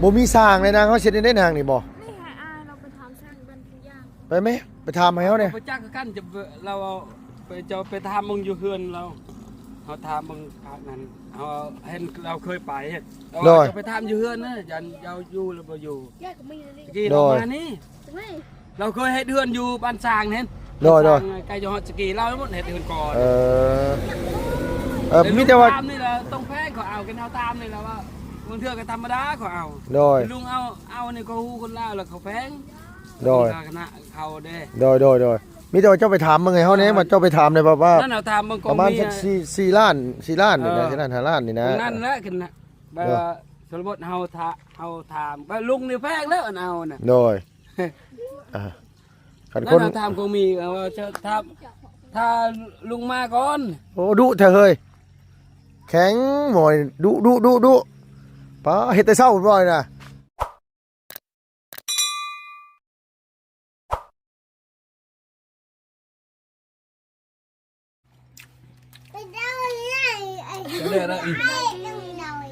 บ่มีสร้างเลยนางเขาเช็ดได้นางนี่บ่นี่ไงเราไปทำสร้างบ้านทุกอย่างไปไหมไปทำให้เขาเนี่ยไปจ้างกันจะเราไปทำมึงอยู่เฮือนเราทำมึงนั้นเห็นเราเคยไปเห็นจะไปทำอยู่เฮือนนะยันเราอยู่หรือบ่อยู่กี่เรามานี่เราเคยให้เดือนอยู่บ้านสร้างเห็นโดยไกลจังหวัดสกีเราทั้งหมดเห็นเดือนก่อนมีแต่ว่าตามนี่แหละต้องแพงขอเอากันเอาตามนี่แหละว่าบางเทื่อก็ธรรมดาขอเอาโดยลุงเอานี่ก็ฮู้คนลาวแล้วเขาแพงโดยคณะเขาเด้โดยมีแต่ว่าเจ้าไปถามมึงไงเขาเนี่ยมาเจ้าไปถามเลยว่านั่นเอาถามบางกองประมาณสัก4 ล้านนี่นะ4 ล้าน5 ล้านนี่นะนั่นแหละขึ้นนะแบบสมมติเฮาถามว่าลุงนี่แพงแล้วเอาน่ะโดยคนถามคงมีว่าจะถ้าลุงมาก่อนโอ้ดุเธอเฮ้ยแข็งหมอยดุป้าเฮ็ดแต่เช้าบ่อยนะ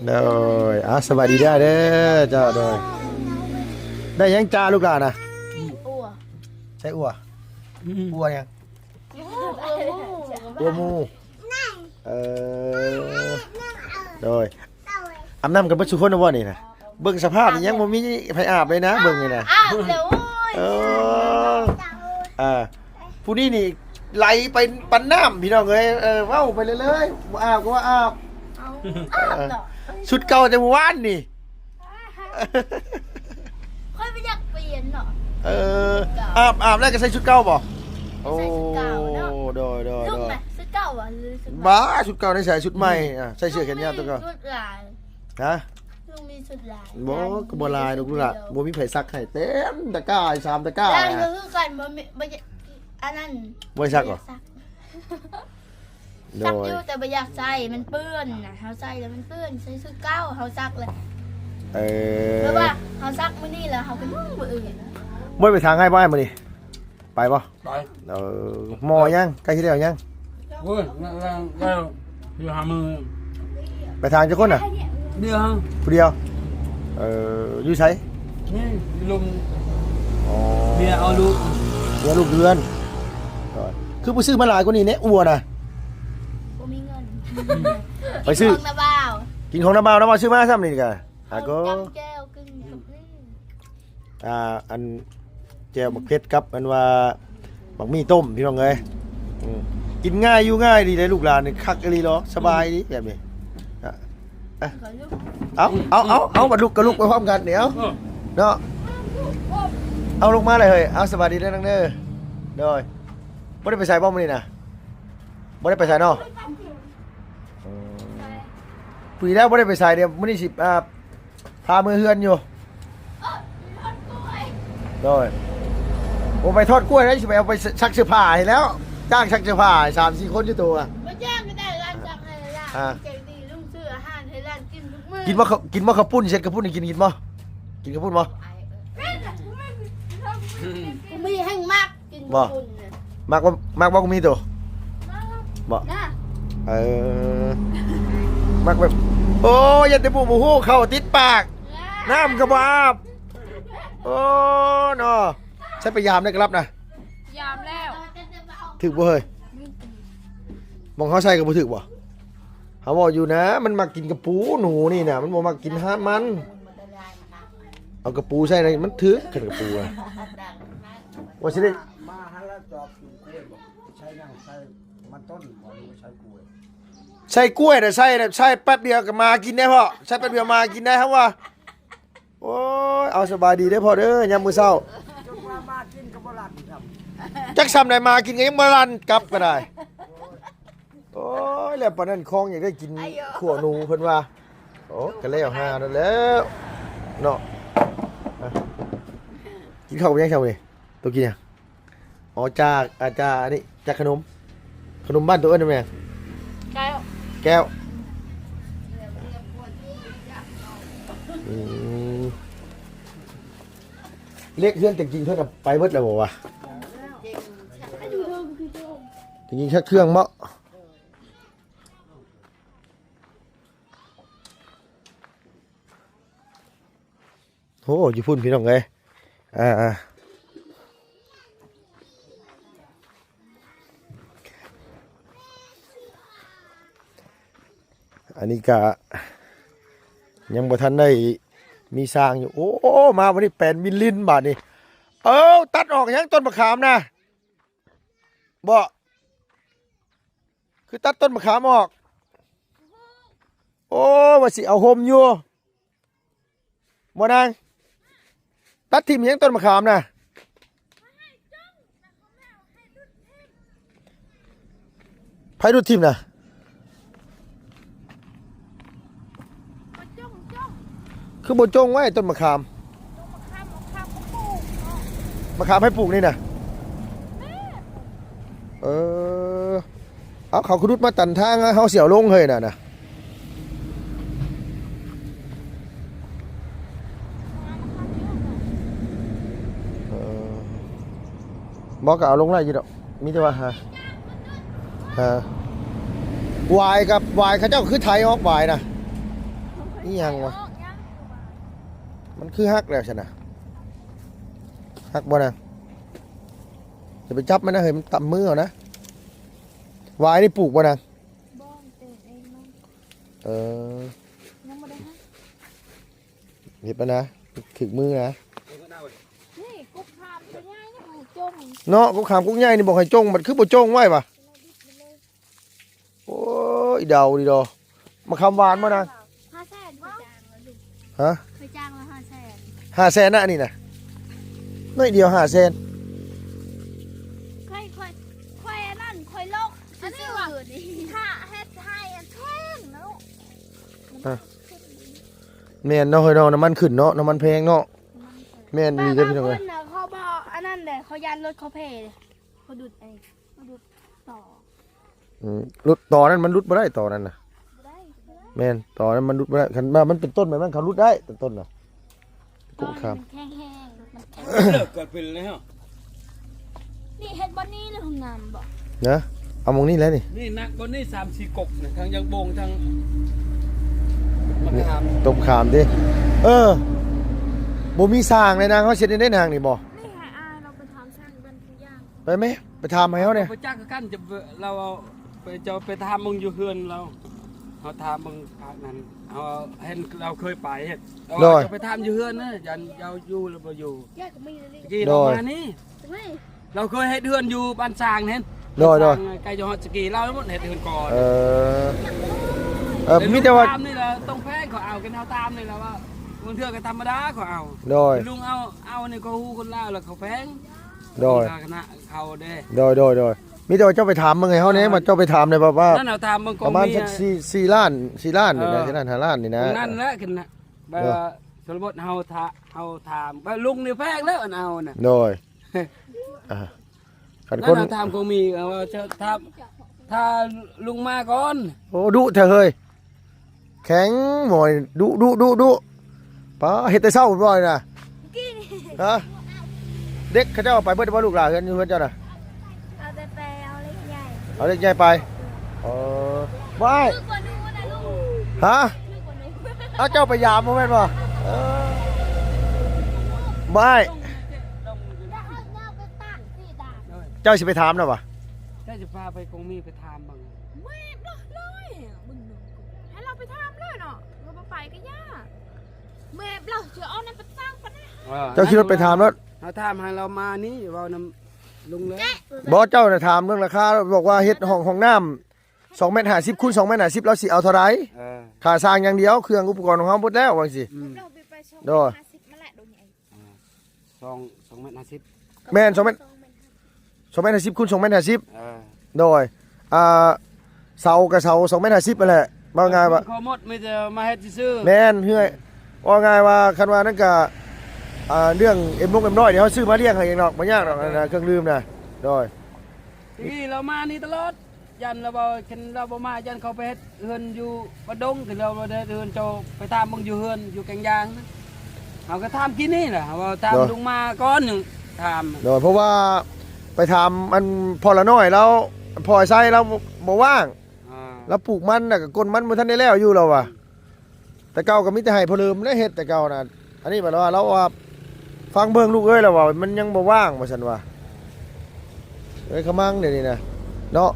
โดยสวัสดีเด้อเจ้าโดยได้ยังจ้าลูกหลานนะใช่อัวยังอัวมูโดยอาบน้ำกันเพื่อสุขคนนะว่านี่นะเบิ่งสภาพยังบ่มีไผอาบเลยนะเบิ่งนี่นะผู้นี้นี่ไหลไปปันน้ำพี่น้องเอ้ยเว้าไปเลยอาบก็ว่าอาบชุดเก่าแต่เมื่อวานนี่ค่อยไปอยากเปลี่ยนเนาะอาบแล้วก็ใส่ชุดเก่าบ่โอ้โดยชุดเก่าอ่ะหรือชุดบ้าชุดเก่าได้ใส่ชุดใหม่ใส่เสื้อแขนยาวตัวเก่าชุดลายฮะลุงมีชุดลายบ่ก็บ่ลายดอกลูกล่ะบ่มีไผซักให้เต็มตะกร้า3ตะกร้าลายก็คือกันบ่อันนั้นบ่ซักเหรอซักอยู่แต่บ่อยากใส่มันเปื้อนน่ะเฮาใส่แล้วมันเปื้อนใส่ชุดเก่าเฮาซักเลยเพราะว่าเฮาซักมื้อนี้แล้วเฮาก็นุ่งบ่อื่นบ่ไปทางให้บ่มื้อนี้ไปบ่ไปหมอยังใกล้สิแล้วยังโอ้ยแล้วอยู่หามือไปทางจักคนน่ะเดียวผู้เดียวอยู่ไสนี่ลุงเมียเอาลูกเดือนคือผู้ซื้อมาหลายกว่านี้เนี่ยอัวน่ะบ่มีเงินไปซื้อของน้าบ่าวกินของน้าบ่าวน้าบ่าวซื้อมาซ้ำนี่ก็ก็แก้วกึ่งกับอันแจ่วบักเผ็ดกับอันว่าบักหมี่ต้มพี่น้องเอ้ยกินง่ายอยู่ง่ายดีเลยลูกหลานนี่คักอีหลีเหรอสบายดีแบบนี้เอาบัดลูกกับลูกไปพร้อมกันเดี๋ยวเนาะเอาลูกมาเลยเฮ้ยเอาสวัสดีเด้อนังเด้อเด้อบ่ได้ไปใส่บ้องมื้อนี้นะบ่ได้ไปใส่เนาะปีแล้วบ่ได้ไปใส่เดี๋ยวมื้อนี้สิพามือเฮือนอยู่โดยผมไปทอดกล้วยแล้วสิไปเอาไปซักเสื้อผ้าให้แล้วจ้างซักเสื้อผ้า3-4 คนอยู่ตัวบ่จ้างก็ได้ร้านซักให้ร้านใจดีลุงซื้ออาหารให้ร้านกินทุกมื้อกินบ่ข้าวปุ้นเสร็จข้าวปุ้นนี่กินบ่ข้าวปุ้นบ่มีแห้งมากกินบ่มากบ่ก็มีตัวบ่มากแบบโอ้ยอย่าแต่ปูฮู้เข้าติดปากน้ำก็บ่อาบโอ้เนาะใช้ไปยามได้ครับนะยามแล้วถึกบ่เฮ้ยมองเขาใส่ก็บ่ถึกบ่เขาบอกอยู่นะมันมากินกระปูหนูนี่น่ะมันบ่มากินหามันเอากระปูใส่ในมันถึกขึ้นกระปูอ่ะว่าสิได้มาหาแล้วจอบกล้วยบ่ใช้ยังใช้มันต้นบ่ใช้กล้วยใส่กล้วยน่ะใส่แป๊บเดียวก็มากินได้พ่อใส่แป๊บเดียวมากินได้ครับว่าโอ้ยเอาสบายดีได้พ่อเด้อยามมื้อเช้ามากินก็บ่รันครับจักซ้ำได้มากินก็ยังบ่รันกลับก็ได้โอ้ยแล้วปานนั้นคองอยากได้กินขั่วหนูเพิ่นว่าโอ้ก็แล้วหานั่นแล้วเนาะกินข้าวยังเช้านี่ตัวกินยังอ๋อจากอาจารย์นี่จากขนมบ้านตัวเอิ้นแม่แก้วเล็กเพื่อนแต่จริงเพื่อนไปเบิดแล้วบอกว่าจริงๆเครื่องเมาะ โอ้อยู่พุ่นพี่น้องเอ้ยอันนี้ก็ยังบ่ทันได้มีสร้างอยู่โอ้มาวันนี้8 มิลลินบาทนี่ตัดออกยังต้นมะขามนะบ่คือตัดต้นมะขามออกโอ้ว่าสิเอาห่มอยู่บ่นางตัดทิ่มยังต้นมะขามนะไผดูดทิ่มนะคือบ่จงไว้ต้นมะขามมะขามให้ปลูกนี่นะเอาเขาคุดมาตันทางเขาเสียวลงเฮ้ยน่ะบอกก็เอาลงได้อยี่ดอกมีแต่ว่าวายกับวายเขาเจ้าคือไทยออกวายนะนี่ยังวะมันคือฮักแล้วใช่นะฮักบ่นะจะไปจับมันนะเฮ้ยมันต่ำมือเอานะวายนี่ปลูกบ่นะยังบ่ได้ฮะ เห็บนะถึกมือนะ นี่กุ๊กขามตัวใหญ่นี่หูจง เนาะกุ๊กขามกุ๊กใหญ่นี่บอกให้จงมันคือบ่จงไว้ป่ะโอ้ยเดาดิดอมาคำหวานมานะ 500,000ไปจ้างแล้วลูก ฮะ ไปจ้างแล้ว500,000 500,000นะนี่นะน้อยเดียว500,000ค่อยอันนั้นค่อยลกซื่อๆนี่ถ้าเฮ็ดให้อันแท่งนะลูก แม่นเนาะเฮ้ยเนาะน้ำมันขึ้นเนาะน้ำมันแพงเนาะแม่นดีเด้อพี่น้อง ค เอ้ย นน่ะเขาบอกอันนั้นเลยเขายันรถเขาเพเลยเขาดูดต่อ รุดต่อนั้นมันรุดบ่ได้ต่อนั้นน่ะ ได้ แม่นต่อนั้นมันรุดบ่ได้คันว่ามันเป็นต้นแบบนั้นเขารุดได้แต่ต้นน่ะ ต กุ๊ อก น ขาม มันแห้งๆมันแข็ง เลิกเกิดเป็นเลยฮะ นี่เฮ็ดบ่นี้เลยห้องน้ำบ่ นะเอามองนี่แล้วนี่ นี่นักบนนี่3-4กบนะทางยังบงทางมะขาม ต้มขามดิบ่มีสร้างเลยนะเขาเช็ดได้ทางนี่บ่ นี่ให้อายเราไปทำช่างกันทุกอย่าง ไปไหมไปถามให้เขาเนี่ย ไปจ้างกันจะเราเอาไปทำมึงอยู่เฮือนเราเขาทำมึงภาคนั้นเขาเห็นเราเคยไปเห็นเราจะไปทำอยู่เฮือนนะยันเราอยู่หรือบ่อยู่ แยกก็มีเลย กี่เรามานี่ ไม่ เราเคยให้เฮือนอยู่บ้านสร้างเห็น โดย ไกลจังหวัดสกีเราทั้งหมดเห็นเฮือนก่อน มีแต่ว่า ตามนี่แหละต้องแพงเขาเอากันเอาตามนี่แหละว่าบางเทื่อก็ธรรมดาเขาเอา โดย ลุงเอานี่ก็ฮู้คนลาวแล้วเขาแพง โดย คณะเขาเด้ โดยมีแต่ว่าเจ้าไปถามมึงไงเขาเนี่ยมันเจ้าไปถามเลยว่า นั่นเอาทำบางก ประมาณสัก4 ล้านนี่นะ4 ล้าน5 ล้านนี่นะ นั่นแหละขึ้นนะแบบว่าสมมติเฮาถามว่าลุงนี่แพงแล้วอันเอาน่ะ โดยขัน นั่ คน น เอาถามก็มีว่าจะถ้าลุงมาก่อน โอ้ดุเถอะเฮ้ยแข็งหมอยดุป้าเฮ็ดแต่เช้าบ่อยนะฮะเด็กเขาเจ้าไปเบิดบ่ลูกหลานเฮือนอยู่เฮือนเจ้าน่ะ เอาแต่ไปเอาเล็กใหญ่ เอาเด็กใหญ่ไปบ่ ลึกกว่านู้นนะลูก ฮะ ลึกกว่านู้น เอาเจ้าไปยามบ่แม่นบ่ไม่ แล้วเอาไปตั้งสิดาบ เจ้าสิไปถามน่ะบ่ ถ้าจะพาไปคงมีไปถามบ้าง ไม่เลยมึงให้เราไปทำเลยเนาะเราไปก็ยากแม่เราจะเอาในไปตั้งปะนะ เจ้าขี่รถไปถามแล้ว เขาถามให้เรามานี่เว้านำลุงเลย บ่เจ้าน่ะถามเรื่องราคาบอกว่าเฮ็ดห้องน้ำ2 เมตร 50 คูณ 2 เมตร 50แล้วสิเอาเท่าไหร่ค่าสร้างอย่างเดียวเครื่องอุปกรณ์ของเฮาหมดแล้วว่าสิ เราไปชม โดย 50มาแหละดูใหญ่ 2 เมตร 50 แม่น2 เมตร 2 เมตร 50 คูณ 2 เมตร 50โดยเสากับเสา2 เมตร 50นั่นแหละว่าง่ายว่า ขอหมดไม่จะมาเฮ็ดซื่อ แม่นเฮ้ยว่าง่ายว่าคันว่านั่นก็เรื่องเอ็มน้อยเดี๋ยวเขาซื้อมาเลี้ยงให้เองหรอกบ่ยากหรอกนะเครื่องดื่มนะโดย ที่เรามานี่ตลอดยันเราบ่เห็นเราบ่มายันเขาไปเฮ็ดเฮือนอยู่บ้านดงถึงเราบ่ได้เฮือนเจ้าไปตามมึงอยู่เฮือนอยู่แกงยางนะเฮาก็ถามกินนี่ล่ะว่าตามลุงมาก่อนหนึงถาม โดยเพราะว่าไปทำมันพอละน้อยแล้วพอไส้แล้วบ่ว่าง แล้วปลูกมันน่ะก็ก้นมันบ่ทันได้แล้วอยู่แล้วว่ะแต่เก่าก็มีแต่ให้พอลืมและเฮ็ดแต่เก่าน่ะ อันนี้แบบว่าเราว่าฟังเบิ่งลูกเอ้ยแล้วว่ามันยังบ่ว่างว่าซั่นว่าเอ้ยขมังเดี๋ยวนี้นะเนาะ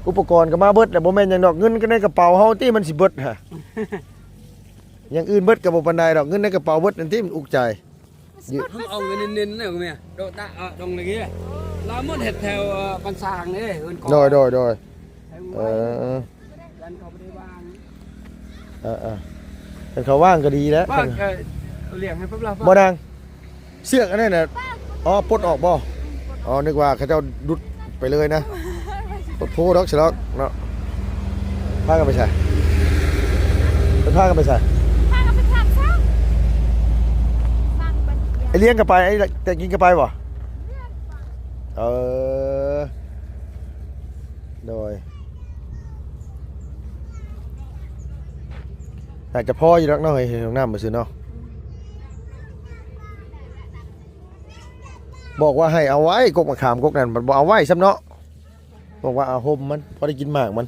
อุปกรณ์ก็มาเบิดแล้วบ่แม่นหยังดอกเงินก็ในกระเป๋าเฮาติมันสิเบิดฮะ อย่างอื่นเบิดก็บ่ปานใดดอกเงินในกระเป๋าเบิดนั่นติมันอุกใจ เอาเงินเน้นๆเนี่ยแม่โดตะตรงนี้เราหมดเห็ดแถวปันสางนี่เอิ้นก่อน โดยเออ ยันเขาบ่ได้วาง แต่เขาว่างก็ดีแล้ว ว่าเลี้ยงให้พวกเรา บ่ดังเสือกอันนั้นน่ะอ๋อปลดออกบ่อ๋อนึกว่าเขาเจ้าดุดไปเลยนะปลดโพดอกฉลอกเนาะพากันไปใส่พากันไปใส่ พากันไปทำซะฟังบัน ไอเลี้ยงกันไปไอแต่กินกันไปบ่โดยอยากจะพ่ออยู่รักเนาะเฮ้ยน้องน้ำมาซื้อเนาะบอกว่าให้เอาไว้กกมะขามกกนั่นมันบอกเอาไว้ซ้ำเนาะบอกว่าเอาห่มมันพอได้กินหมากมัน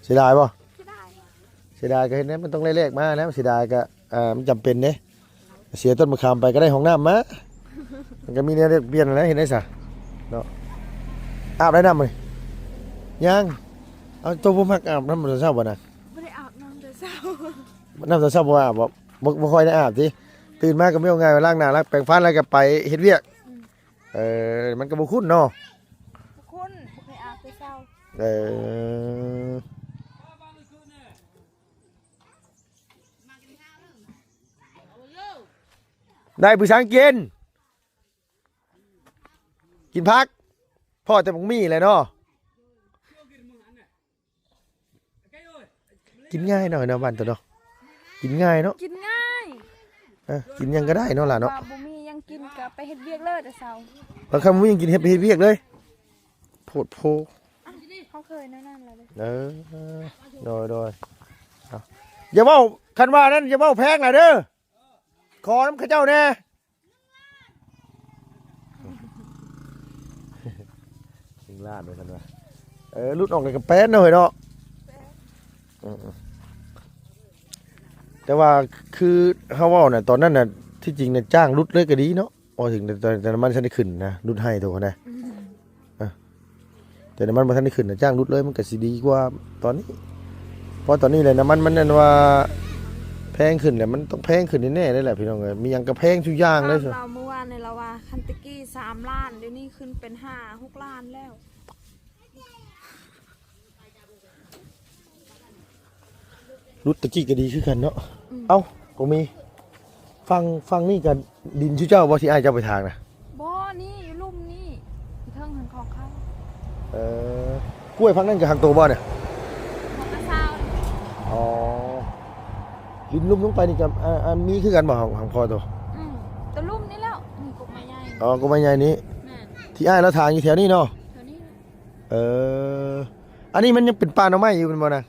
เสียดายป่ะเสียดายก็เห็นไหมมันต้องแลกๆมานะเสียดายก็มันจำเป็นเนี่ยเสียต้นมะขามไปก็ได้ห้องน้ำมามันก็มีเนี่ยเปลี่ยนอะไรเห็นได้สะเนาะอาบได้น้ำเลยยังเอาตัวผมหักอาบน้ำมันเช้าบ่นะ ไม่ได้อาบน้ำแต่เช้า น้ำเช้าบ่อาบบ่ค่อยได้อาบสิตื่นมาก็ไม่เอาไงล้างหน้าล้างแปรงฟันแล้วก็ไปเฮ็ดเวียกมันก็บ่คุ้นเนาะ คุณไม่อาบแต่เช้า ได้ผู้ช้างกินพักพ่อแต่บังมี่เลยเนาะกินง่ายหน่อยเนาะบ้านตัวเนาะกินง่ายเนาะ กินง่าย กินยังก็ได้เนาะล่ะเนาะ ว่าบุมียังกินกับไปเฮ็ดเวียกเลยแต่เช้า บางคำมึงยังกินเฮ็ดเวียกเลยโพดโพ เขาเคยนั่นเลย โดยอย่าเว้าคันว่านั้นอย่าเว้าแพงน่ะเด้อขอน้ำข้าเจ้าแน่ยิงลาดเลยคันว่าลุดออกเลยกับแป้นหน่อยเนาะแต่ว่าคือเฮาเว้าน่ะตอนนั้นน่ะที่จริงน่ะจ้างลุดเลยก็ดีเนาะพอถึงแต่น้ำมันฉันได้ขึ้นนะลุดให้ตัวนะแต่น้ำมันบ่ทันได้ขึ้นน่ะจ้างลุดเลยมันก็สิดีกว่าตอนนี้เพราะตอนนี้เลยน้ำมันมันนั่นว่าแพงขึ้นแหละมันต้องแพงขึ้นแน่ๆเลยแหละพี่น้องเอ้ยมีหยังก็แพงทุกอย่างเลย เราเมื่อวานในเราว่าคันตะกี้3 ล้านเดี๋ยวนี้ขึ้นเป็น5-6 ล้านแล้ว รุดตะกี้ก็ดีคือกันเนาะเอ้าก็มีฟังนี่กันดินชื่อเจ้าบ่สิอ้ายเจ้าไปทางนะ บ่นี่อยู่ลุ่มนี่เทิงหันของเขา กล้วยพังนั่นกับหักโตบ่เนี่ย ของอาซาว อ๋อดินลุ่มลงไปนี่กับมีคือกันบ่ของพอตัว ตัวลุ่มนี่แล้วนี่กบไม้ใหญ่ อ๋อก็ไม่ใหญ่นี้ แม่น ที่อ้ายแล้วทางอยู่แถวนี้เนาะ เท่านี้ อันนี้มันยังเป็นป่าหน่อไม้อยู่เป็นบ่นะ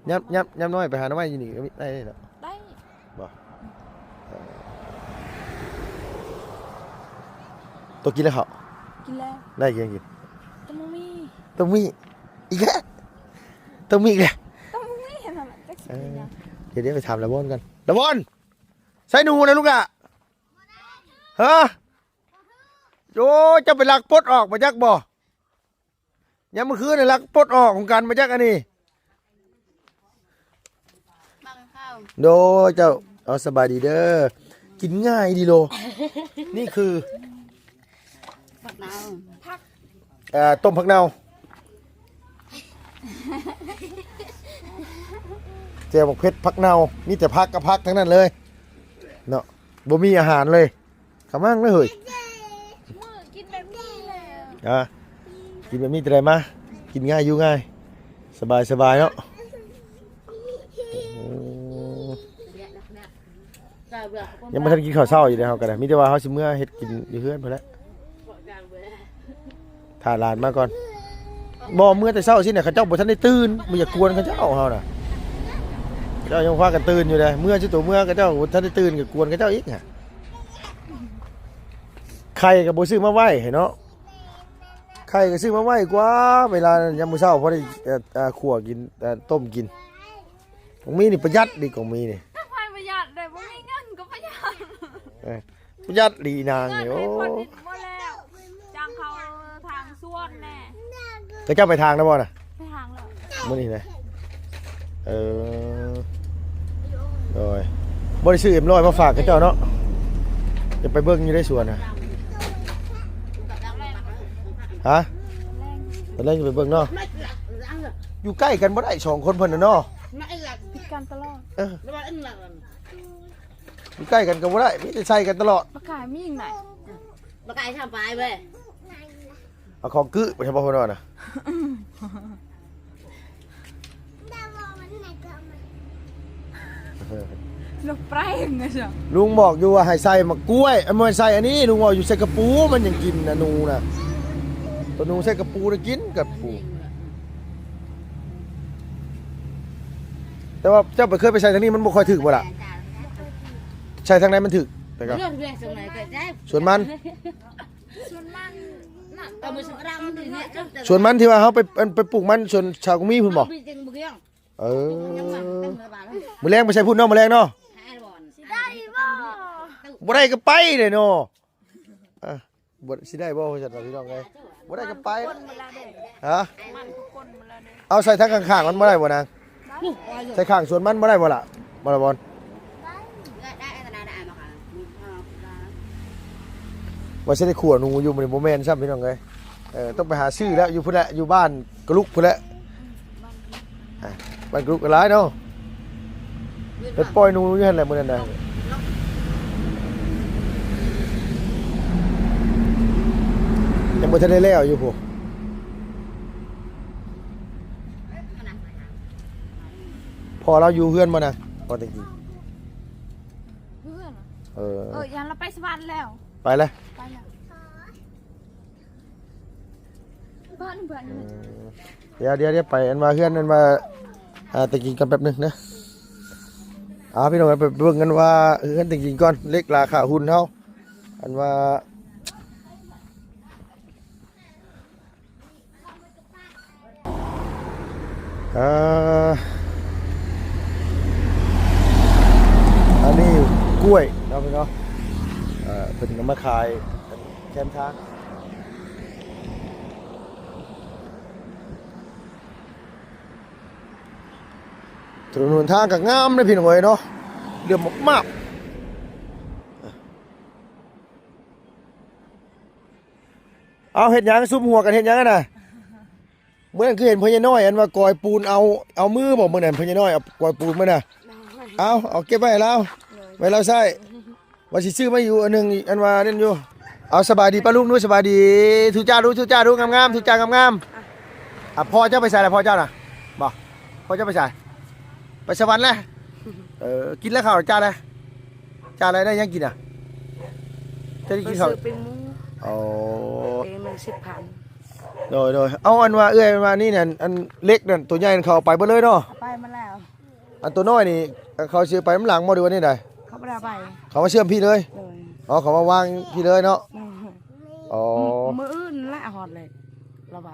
ยับน้อยไปหาหน่อไม้อยู่นี่ก็ได้เนาะ ได้ บ่ตัวกินแล้วเขา กินแล้ว ได้กิน ตะมูมี ต้องมีอีกแล้วต้องมีอีกแล้ว ตะมูมีเห็นมั้ยจักสิเป็นหยัง เดี๋ยวไปถามละบอนกันละบอนใส่หนูนะลูกอะฮะโยจะไปลักปลดออกมาจากบ่ยังเมื่อคืนนี่ลักปลดออกของกันมาจากอันนี้ บางข้าว โดเจ้าเอาสบายดีเด้อกินง่ายดีโล นี่คือ ผักนาว ต้มผักเน่าเจ้าบอกเพชรผักเน่ามีแต่ผักกับผักทั้งนั้นเลยเนาะบ่มีอาหารเลยขมั่งเลยเฮ้ย มื้อกินแบบนี้แหละ กินแบบนี้จะได้มากินง่ายอยู่ง่ายสบายเนาะยังไม่ทันกินข้าวเช้าอยู่เลยเขากันนะมิแต่ว่าเขาสิเมื่อเฮ็ดกินอยู่เพื่อนพอแล้วถ่ายหลานมาก่อนบ่เมื่อแต่เช้าสิเนี่ยเขาเจ้าบ่ทันได้ตื่นบ่อยากกวนเขาเจ้าเฮาน่ะเจ้ายังพากันตื่นอยู่เลยเมื่อสิตัวเมื่อเขาเจ้าบ่ทันได้ตื่นก็กวนเขาเจ้าอีกฮะไข่ก็บ่ซื้อมาไว้ให้เนาะไข่ก็ซื้อมาไว้กว่าเวลายามมื้อเช้าพอได้ขั่วกินต้มกิน ของมีนี่ประหยัดดีของมีนี่ ถ้าไฟประหยัดเลยบ่มีเงินก็ประหยัด ประหยัดดีนาง เงิน นี่โอ้ ให้คนดิบ่แล้วจ้างเขาทางส่วนแน่ ก็เจ้าไปทางนะบ่น่ะ ไปทางแล้ว มื้อนี้นะโดยบ่ได้ซื้อเอ็มร้อยมาฝากกับเจ้าเนาะจะไปเบิ่งอยู่ในสวนน่ะฮะตอนแรกจะไปเบิ่งเนาะอยู่ใกล้กันบ่ได้2คนเพิ่นน่ะเนาะ ผิดกันตลอด อยู่ใกล้กันก็บ่ได้มีแต่ใส่กันตลอด มาขายมีอย่างไหน bà cài sao phải về เอาของกึบ่ใช่บ่เพิ่นว่าน่ะ นกแปลงนะจ๊ะ ลุงบอกอยู่ว่าให้ใส่มะกล้วยอันมันใส่อันนี้ลุงบอกอยู่ใส่กระปูมันยังกินนะหนูน่ะตัวหนูใส่กระปูได้กินกระปูแต่ว่าเจ้าไปเคยไปใส่ทางนี้มันบ่ค่อยถึกบ่ล่ะใส่ทางไหนมันถึกแต่ก็ nước về xong này cái dép ส่วนมัน ส่วนมากน่ะ tao mới xong răng thì nhẹ chứ ส่วนมันที่ว่าเฮาไปปลูกมันส่วนชาวกมีพุ่นบ่ bị chừng bực không เออ nhưng mà tao người bà thôi มื้อแรงไปใส่พุ่นเนาะมื้อแรงเนาะ hai bọn ได้บ่ บ่ได้ก็ไปเลยเนาะอ่ะบ่สิได้บ่ว่าซั่นว่าพี่น้องเอ้ยบ่ได้ก็ไป คนมาแล้วเด้ ฮะ มันทุกคนมาแล้วเด้ เอาใส่ทางข้างๆมันบ่ได้บ่นางใส่ข้างสวนมันบ่ได้บ่ล่ะบ่ล่ะบอล đại đại đại mà cả ว่าสิได้ขัวหนูอยู่ในโมเมนต์ซ้ำพี่น้องเอ้ยต้องไปหาซื้อแล้วอยู่พุ่นแหละอยู่บ้านกระลุกพุ่นแหละอ่ะบ้านกระลุกก็หลายเนาะไปปล่อยหนูอยู่หั่นแหละมื้อนั้นน่ะยังบ่ทันได้แล้วอยู่พุ่นพอเราอยู่เฮือนบ่นะพอจริง เพื่อนอะ ๆ ยันเราไปสวรรค์แล้ว ไปเลย ไปแล้วเพื่อนเพื่อน เดี๋ยวไปอันมาเพื่อนอันมาตะกี้กันแป๊บนึงนะพี่น้องไปเบิ่งกันว่าเพื่อนตะกี้ก่อนเล็กราคาหุ้นเฮาอันว่าอันนี้กล้วยเนาะพี่เนาะเพิ่นนำมาขายแคมทางถนนทางก็งามเลยพี่น้องเอ้ยเนาะเรื่องมากๆเอาเฮ็ดหยังซุ่มหัวกันเฮ็ดหยังกันน่ะเมื่อนั้นคือเห็นพ่อใหญ่น้อยอันว่ากอยปูนเอามือบ่มื้อนั้นพ่อใหญ่น้อยเอากอยปูนมาน่ะเอาเก็บไว้ให้เราไว้เราใช้ว่าสิซื้อมาอยู่อันนึงอันว่านั่นอยู่เอาสบายดีป้าลุงนู้สบายดีทุจ้าดูงามๆทุจ้างามๆพ่อเจ้าไปใส่อะไรพ่อเจ้าน่ะบ่พ่อเจ้าไปใส่ไปสวรรค์แล้วกินแล้วข้าวจ้าอะไรได้ยังกินอ่ะจะได้กินข้าว เป็นมุ้ง อ๋อ เป็นมัน10,000โดยเอาอันว่าเอื้อยมานี่เนี่ยอันเล็กนั่นตัวใหญ่นั่นเขาเอาไปเบิดเลยเนาะ ไปมาแล้ว อันตัวน้อยนี่เขาเชื่อไปน้ำหลังบ่ดีวันนี้ได้ เขาไม่ได้ไป เขามาเชื่อมพี่เลย เลย อ๋อเขามาวางพี่เลยเนาะอ๋อ มืออื่นละหอดเลยเราเบา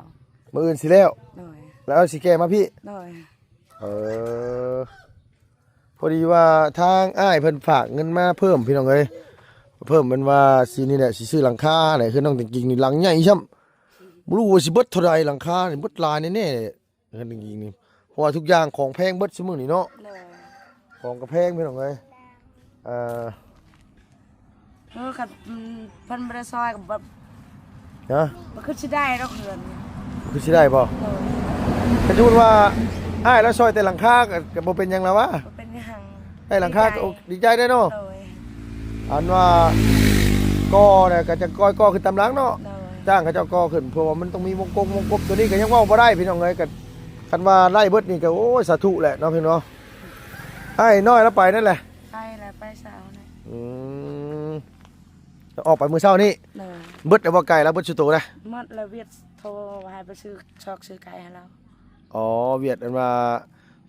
มื้ออื่นสิแล้ว เลย แล้วเอาสิแกมาพี่ เลย พอดีว่าทางอ้ายเพิ่นฝากเงินมาเพิ่มพี่น้องเอ้ยเพิ่มมันว่าสินี่แหละสิซื้อหลังคาไหนคือน้องจริงๆนี่หลังใหญ่ช่ำบ่รู้ว่าสิเบิดเท่าใดหลังคานี่เบิดหลายแน่ๆเงินจริงๆนี่เพราะว่าทุกอย่างของแพงเบิดซุมื้อนี้เนาะ เลย ของก็แพงพี่น้องเอ้ย ขัดพันบริซอยกับแบบ นะ มันขึ้นชิได้เราเขื่อน คือสิได้บ่ถ้าสมมุติว่าอ้ายแล้วซอยแต่หลังคาก็บ่เป็นหยังแล้ววะ มันเป็นยัง ได้หลังคาก็ดีใจได้เนาะ เลย อันว่าก่อเนี่ยก็จะก่อขึ้นตามหลังเนาะ เลย จ้างเขาเจ้าก่อขึ้นเพราะว่ามันต้องมีวงกบตัวนี้ก็ยังเว้าบ่ได้พี่น้องเอ้ยก็คันว่าไล่เบิดนี่ก็โอ้ยสาธุแหละเนาะพี่น้องให้น้อยแล้วไปนั่นแหละ ไปแล้วไปสาวนะ ออกไปมื้อเช้านี้ เลย เบิดแล้วบ่ไกลแล้วเบิดสุโตนะ มดแล้วเวียดโทรให้ไปซื้อชอกซื้อไก่ให้เรา อ๋อเวียดอันว่า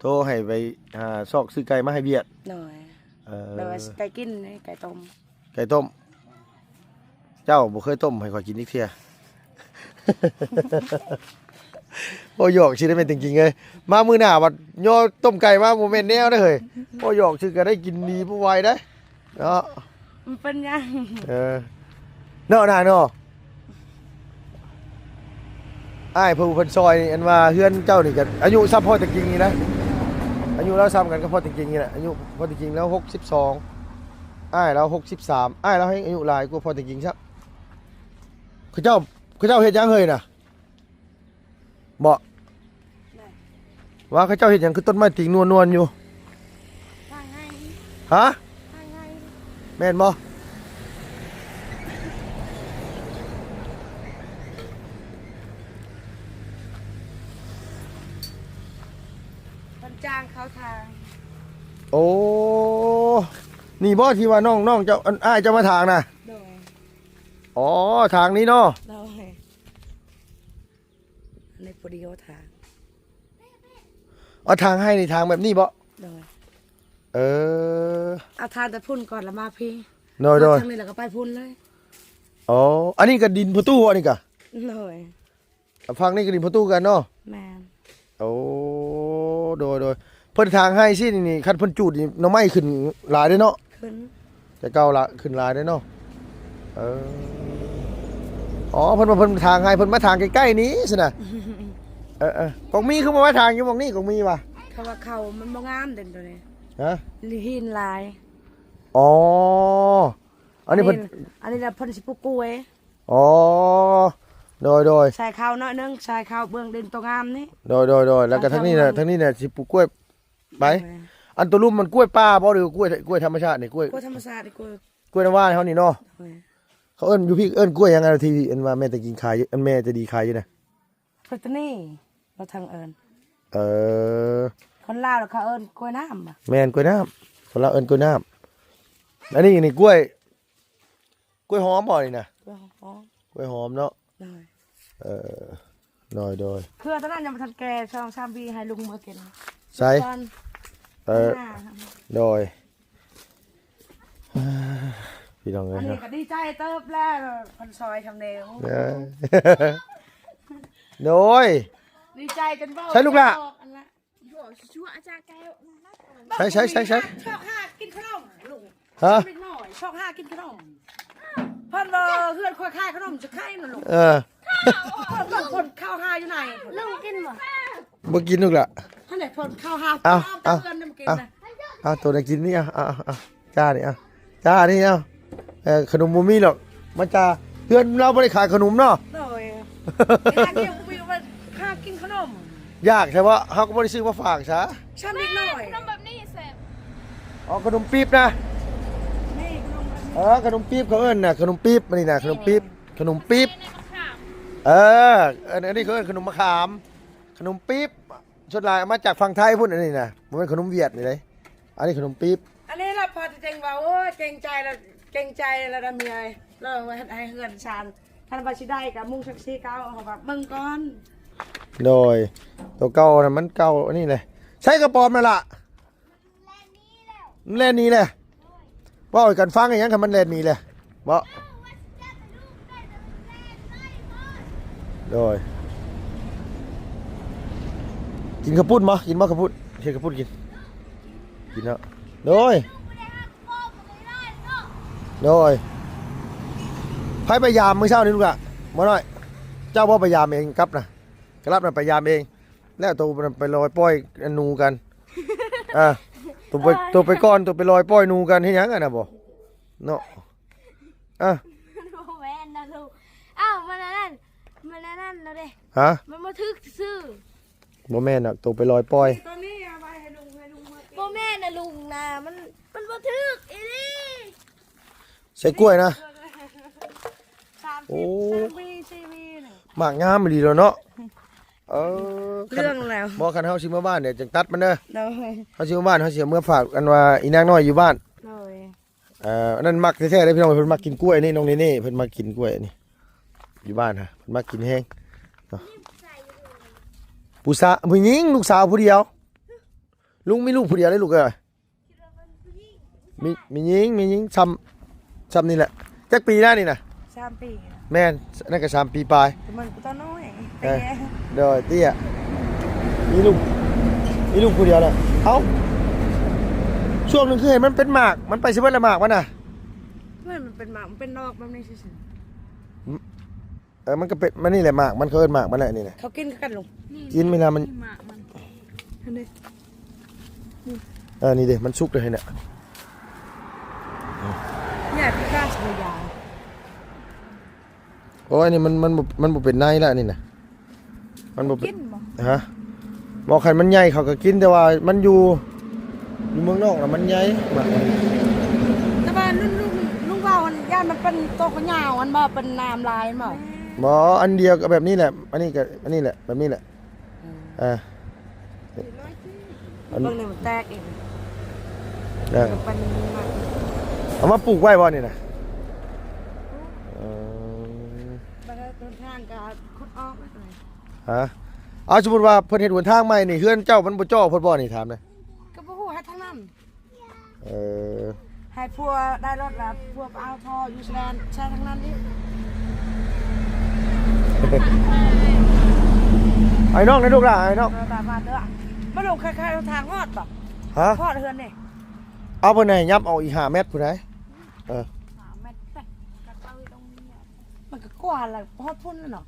โทรให้ไปหาซอกซื้อไก่มาให้เวียด เลยเลยไก่กินนี่ไก่ต้ม ไก่ต้ม เจ้าบ่เคยต้มให้ข่อยกินอีกเที่ย โอ้ โอ้หยอกชื่อได้เป็นจริงๆเลยมามื้อหน้าบัดย่อต้มไก่มาบ่แม่นแนวเด้อเฮ้ยโอ้หยอกชื่อก็ได้กินดีผู้ไวได้เนาะ มันเป็นยัง เนาะน่ะเนาะอ้ายผู้เพิ่นซอยอันว่าเฮือนเจ้านี่ก็อายุซ้ำพ่อตะกิงนี่นะอายุเราซ้ำกันกับพ่อตะกิงนี่แหละอายุพ่อตะกิงแล้ว62อ้ายเรา63อ้ายเราให้อายุหลายกว่าพ่อตะกิงซับเขาเจ้าเฮ็ดหยังเฮ้ยน่ะบ่ว่าเขาเจ้าเฮ็ดหยังคือต้นไม้ติงนวลๆอยู่ ทางไง ฮะ ทางไง แม่นบ่ คนจ้างเขาทาง โอ้นี่บ่ที่ว่าน้องเจ้าอ้ายเจ้ามาทางน่ะ โดย อ๋อทางนี้เนาะ โดยในพอดีเขาทาง เอาทางให้นี่ทางแบบนี้บ่ โดย เออ เอาทางแต่พุ่นก่อนแล้วมาพี่ โดย ทางนี้แล้วก็ไปพุ่นเลย อ๋ออันนี้ก็ดินประตูอันนี้ก็ โดย ฟังนี่ก็ดินประตูกันเนาะ แมน โอ้โดยเพิ่นทางให้สินี่คันเพิ่นจูดนี่หน่อไม้ขึ้นหลายเด้อเนาะ ขึ้น แต่เก่าละขึ้นหลายเด้อเนาะเอออ๋อเพิ่นมาเพิ่นทางให้เพิ่นมาทางใกล้ๆนี้สินะกองมีคือมาทางอยู่หม่องนี้กองมีว่ะ เขาว่าเขามันบ่งามเด่นตัวนี้ ฮะ ลิหินลาย อ๋ออันนี้เพิ่น อันนี้แหละเพิ่นสิปลูกกล้วย อ๋อโดย ใส่ข้าวน้อยนึงใส่ข้าวเบื้องเด่นตัวงามนี่ โดยแล้วก็ทั้งนี้น่ะสิปลูกกล้วยไปอันตัวลุ่มมันกล้วยป่าบ่หรือกล้วยธรรมชาตินี่กล้วย กล้วยธรรมชาตินี่กล้วย กล้วยน้ำว้าเฮานี่เนาะ โดย เขาเอิ้นอยู่พี่เอิ้นกล้วยยังไงที่อันว่าแม่ตะกินขายอันแม่จะดีขายอยู่นะ พัตนี่เราทางเอิญ เออ คนลาวเขาเอิญกล้วยน้ำบ่ แม่นกล้วยน้ำคนเราเอิ้นกล้วยน้ำอันนี้นี่กล้วยหอมบ่นี่นะ กล้วยหอม กล้วยหอมเนาะ ได้ เออโดย เครือตอนนั้นยังบ่ทันแก่ช่อง3 ปีให้ลุงมากิน ใส่ ตอน เออโดยพี่น้องเอ้ อัน ย นี้ เนาะ ก็ดีใจเติบแล้วคนซอยทำเดียว เออโดย ดีใจจนบ่ ใช่ลูกล่ะ อันละ ชั่วอาจารย์แก้ว ใช้ ชอบห้ากินขนมลุง ฮะ เล็กน้อยชอบห้ากินขนมเพิ่นว่าเฮือนค่อยค่ายขนมจะค่ายน่ะลุง เออ คนข้าวห้าอยู่ไหนลุงกินบ่ บ่กินลูกล่ะ ท่านไหนคนข้าวห้า เอา เพื่อนนำกินนะ เอาตัวไหนกินนี่เอาจ้านี่เอาจ้านี่เอาขนมบ่มีหรอกมันจะเพื่อนเราบ่ได้ขายขนมเนาะ หน่อยไอ้ทางเดียวกูมีว่าห้ากินขนม ยากใช่ปะเขาก็ไม่ได้ซื้อมาฝากซะ ชามเล็กน้อย ขนมแบบนี้แซ่บ อ๋อขนมปี๊บนะ นี่ขนมแบบนี้ ขนมปี๊บเขาเอิ้นน่ะขนมปี๊บมันนี่นะขนมปี๊บขนมปี๊บ ในมะขาม อันนี้เขาเอิ้นขนมมะขามขนมปี๊บส่วนหลายเอามาจากฝั่งไทยพุ่นอันนี้นะมันเป็นขนมเวียดนี่เลยอันนี้ขนมปี๊บ อันนี้เราพอจะเจงว่าโอ้ยเกรงใจเราดำเมียเราให้เฮือนชานท่านบาชิได้กับมุ่งชักซีเก้าเขาแบบเบิ่งก่อน โดยตัวเก่านะมันเก่าอันนี้เลยใช้กระป๋อมนั่นล่ะมันแล่นหนี้เลยว่าให้กันฟังอย่างนั้นคันมันแล่นหนี้เลยบ่โดยกินข้าวปุ้นมั้ยกินมั้ยข้าวปุ้นเฮ็ดข้าวปุ้นกินแล้วโดยไผพยายามมื้อเช้านี่ลูกอะบ่น้อยเจ้าบ่พยายามเองครับนะกรับน่ะพยายามเองแล้วตัวมันไปลอยป้อยอันนูกันตัวไปก้อนตัวไปลอยป้อยนูกันเฮ็ดหยังอ่ะน่ะบ่เนาะโมแม่นนะลูกอ้าวมันนั่นนะเด้ ฮะ มันมาทึกซื่อ บ่แม่นน่ะตัวไปลอยป้อย ตอนนี้เอาไว้ให้ลุงมา โมแม่นนะลุงนะมันมาทึกอีนี่ ใส่กล้วยนะ 30 โอ้ ปี4 ปีน่ะ หมากงามดีแล้วเนาะคัน เรื่องแล้ว บ่คันเฮาสิมาบ้านเนี่ยจังตัดมันเด้อ โดย เฮาสิมาบ้านเฮาสิเอามื่อฝากกันว่าอีนางน้อยอยู่บ้าน โดย อันนั้นมักแท้ๆเลยพี่น้องเพิ่นมักกินกล้วยนี่น้องเน่ๆเพิ่นมักกินกล้วยนี่อยู่บ้านฮะเพิ่นมักกินแห้งเนาะผู้หญิงลูกสาวผู้เดียวลุงมีลูกผู้เดียวเลยลูกเอ้ยมีหญิงซ้ำนี่แหละจักปีหน้านี่น่ะ 3 ปี แม่นนั่นก็3 ปีปลาย แต่มันก็ตัวน้อย เออโดยเตี้ย มีลูกผู้เดียวแหละเอ้าช่วงหนึงคือเห็นมันเป็นหมากมันไปสิเบิดละหมากมันน่ะ มันเป็นหมากมันเป็นดอกแบบนี้ซื่อ มันก็เป็นมันนี่แหละหมากมันเคยเอิ้นหมากมันแหละนี่แหละ ๆเขากินกันลุง กินเวลามัน หมากมัน อันนี้ นี่เด้มันสุกเลยเนี่ย เนี่ยพี่กล้าสยา โอ้ยนี่มันบ่เป็นในแล้วนี่น่ะมันบ่เป็ กิ น นบ่ ฮะบอกคันมันใหญ่เขาก็กินแต่ว่ามันอยู่เมืองนอกน่ะมันใหญ่หมากมัน แต่ว่าลุงว่ามันย่านมันเป็นโตกระยาวมันบ่เป็นน้ำลายมันบ่ บ่อันเดียวก็แบบนี้แหละอันนี้ก็อันนี้แหละแบบนี้แหละอัน เบิ่งนี่มันแตกเอง ได้ เป็นหมาก เอามาปลูกไว้บ่นี่น่ะ แล้วก็ต้นทางก็ขุดออกไปเลย ฮะเอาสมมุติว่าเพิ่นเฮ็ดหนทางใหม่นี่เฮือนเจ้ามันบ่จ่อเพิ่นบ่นี่ถามหน่อย ก็บ่ฮู้ให้ทั้งนั้น เออ ให้พัวได้รถแล้วพัวเอาทออยู่แสดนใช่ทั้งนั้นนี่ ไอ้น้องนะลูกหล่ะไอ้น้อง ตาบ้านเด้อมาลงคล้ายๆทางฮอดบ่ ฮะ ฮอดเฮือนนี่ เอาเพิ่นให้ยับเอาอีก5 เมตรพุ่นได้เออ 3 เมตรไปก็เอาตรงนี้มันก็กว่าละฮอดพุ่นแล้วเนาะ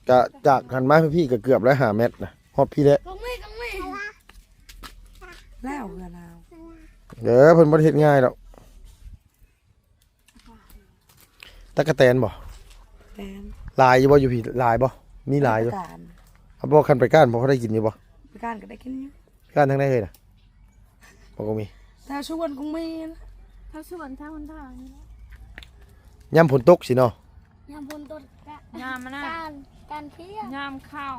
ก็จากหันมาพี่ก็เกือบแล้ว5 เมตรนะฮอดพี่แล้ว ก็ไม่ แล้วเฮือนเอา เด้อเพิ่นบ่ได้เฮ็ดง่ายดอกตะกะแตนบ่ แม่น ลายอยู่บ่อยู่พี่ลายบ่มีลายอยู่ การ เอาบ่คันไปก้านบ่เขาได้กินอยู่บ่ ไปการก็ได้กินอยู่ ก้านทางไหนเอ่ยน่ะบ่ก็มี แต่ชวนคงมีนะ เท่าสวนเท่าคนทางนี่ ยามฝนตกสิเนาะ ยามพนต้น ยามมันน่ะ การเที่ยวย ามเข้า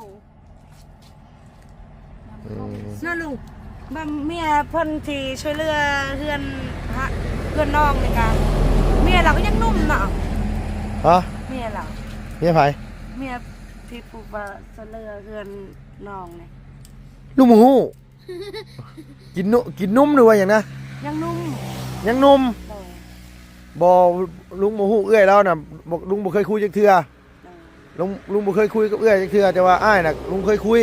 นั่นลุงบ่เมียเพิ่นที่ช่วยเหลือเฮือนฮะเฮือนน้องนี่กันเมียเราก็ยังนุ่มเนาะ ฮะ เมียเรา เมียไผ เมียที่ปลูกว่าช่วยเหลือเฮือนน้องนี่ ลูกหมู กินนุ่มหรือว่าหยังนะ ยังนุ่ม ยังนุ่ม เลย บ่ลุงบ่ฮู้เอื้อยแล้วน่ะบ่ลุงบ่เคยคุยจักเทื่อลุงบ่เคยคุยกับเอื้อยจักเทื่อแต่ว่าอ้ายน่ะลุงเคยคุย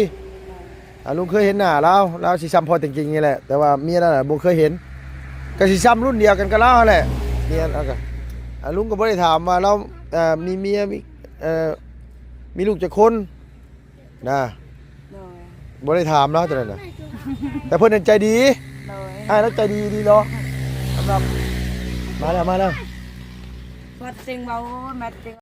ลุงเคยเห็นหน้าเราสิซ้ำพอจริงๆนี่แหละแต่ว่าเมียนั่นน่ะบ่เคยเห็นก็สิซ้ำรุ่นเดียวกันกับเราแหละเมียเอาก็ลุงก็บ่ได้ถามว่าเรามีเมียมีลูกจักคนนะ เลย บ่ได้ถามเราตอนนั้นน่ะแต่เพิ่นนั้นใจดี เลย อ้ายแล้วใจดีเนาะสำหรับมาแล้ว พอจริงเบาแม่จริง